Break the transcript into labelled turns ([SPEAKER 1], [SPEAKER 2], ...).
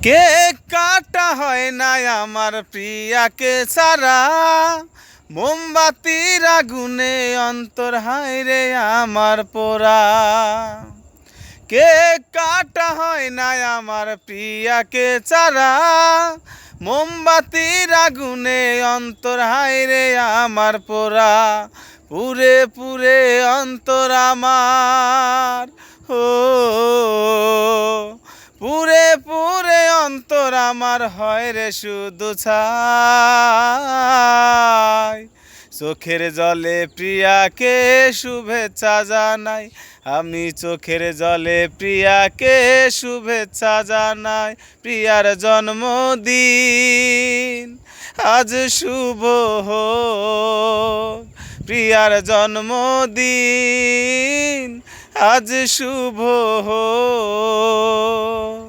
[SPEAKER 1] Cake কাটা হয় না আমার প্রিয়াকে ছাড়া, মোমবাতির আগুনে অন্তর হায় রে আমার পোড়া। কেক কাটা হয় না আমার প্রিয়াকে ছাড়া, মোমবাতির আগুনে অন্তর হায় রে আমার পোড়া। পুরে পুরে অন্তর আমার, ও পুরে পুরে অন্তর আমার হয় রে শুধু ছাই। চোখের জলে প্রিয়াকে শুভেচ্ছা জানাই, আমি চোখের জলে প্রিয়াকে শুভেচ্ছা জানাই। প্রিয়ার জন্মদিন আজ শুভ হোক, প্রিয়ার জন্মদিন আজ শুভ হোক।